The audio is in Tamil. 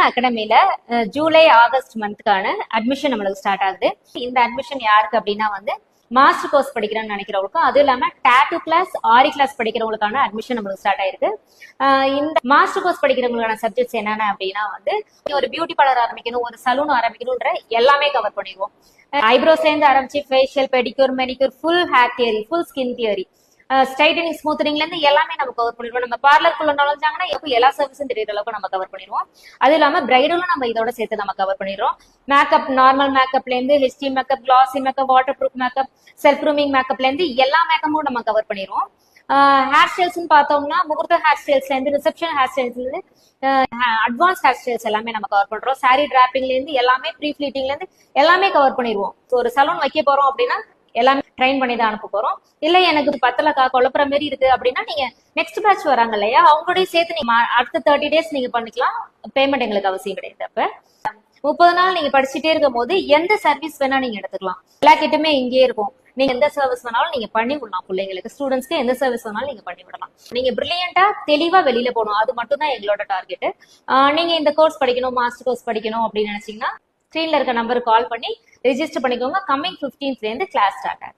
அகாடமில ஜூலை ஆகஸ்ட் மந்த்க்கான அட்மிஷன் நம்மளுக்கு ஸ்டார்ட் ஆகுது. இந்த அட்மிஷன் யாருக்கு அப்படின்னா வந்து மாஸ்டர் கோர்ஸ் படிக்கிறேன்னு நினைக்கிறவங்களுக்கும், அதுவும் இல்லாம டாட்டூ கிளாஸ், ஆரி கிளாஸ் படிக்கிறவங்களுக்கான அட்மிஷன் நம்மளுக்கு ஸ்டார்ட் ஆயிருக்கு. இந்த மாஸ்டர் கோர்ஸ் படிக்கிறவங்களுக்கான சப்ஜெக்ட்ஸ் என்னென்ன அப்படின்னா வந்து ஒரு பியூட்டி பார்லர் ஆரம்பிக்கணும், ஒரு சலூன் ஆரம்பிக்கணும்ன்ற எல்லாமே கவர் பண்ணிடுவோம். ஐப்ரோஸ்ல இருந்து ஆரம்பிச்சு facial, pedicure, manicure, full hair theory, full skin theory, straightening, ஸ்மூத்தனிங்ல இருந்து எல்லாமே நம்ம கவர் பண்ணிடுவோம். நம்ம பார்லருக்குள்ள நுழைஞ்சாங்கன்னா எல்லா சர்வீஸும் தெரியற அளவுக்கு நம்ம கவர் பண்ணிடுவோம். அது இல்லாம பிரைடலும் நம்ம இதோட சேர்த்து நம்ம கவர் பண்ணிடுறோம். மேக்கப், நார்மல் மேக்கப்ல இருந்து HD makeup, classy makeup, waterproof makeup, self grooming மேக்கப்ல இருந்து எல்லா மேக்கப்பும் நம்ம கவர் பண்ணிடுவோம். ஹேர் ஸ்டைல்ஸ் பார்த்தோம்னா முகூர்த்த ஹேர் ஸ்டைல்ஸ்ல இருந்து ரிசப்ஷன் ஹேர் ஸ்டைல்ஸ்ல இருந்து அட்வான்ஸ் ஹேர் ஸ்டைல்ஸ் எல்லாமே நம்ம கவர் பண்றோம். சாரி டிராப்பிங்ல இருந்து எல்லாமே, ப்ரீ ஃபிளீட்டிங்ல இருந்து எல்லாமே கவர் பண்ணிடுவோம். ஒரு சலூன் வைக்க போறோம் அப்படின்னா எல்லாமே ட்ரெயின் பண்ணி தான் அனுப்ப போறோம். இல்ல எனக்கு பத்தலக்கா குழப்புற மாதிரி இருக்கு அப்படின்னா நீங்க நெக்ஸ்ட் பேட்ச் வராங்க இல்லையா, அவங்களோடய சேர்த்து நீங்க அடுத்த 30 days நீங்க பண்ணிக்கலாம். பேமெண்ட் எங்களுக்கு அவசியம் கிடையாது. அப்ப 30 நாள் நீங்க படிச்சுட்டே இருக்கும் போது எந்த சர்வீஸ் வேணா நீங்க எடுத்துக்கலாம். எல்லா கிட்டமே இங்கேயே இருக்கும். நீங்க எந்த சர்வீஸ் வேணாலும் நீங்க பண்ணி விடலாம். பிள்ளைங்களுக்கு, ஸ்டூடெண்ட்ஸ்க்கு எந்த சர்வீஸ் வேணாலும் நீங்க பண்ணி விடலாம். நீங்க பிரில்லியண்டா தெளிவா வெளியில போகணும், அது மட்டும் தான் எங்களோட டார்கெட். நீங்க இந்த கோர்ஸ் படிக்கணும், மாஸ்டர் கோர்ஸ் படிக்கணும் அப்படின்னு நினைச்சீங்கன்னா ஸ்கிரீன்ல இருக்க நம்பருக்கு கால் பண்ணி ரெஜிஸ்டர் பண்ணிக்கோங்க. கம்மிங் 15th கிளாஸ் ஸ்டார்ட் ஆகும்.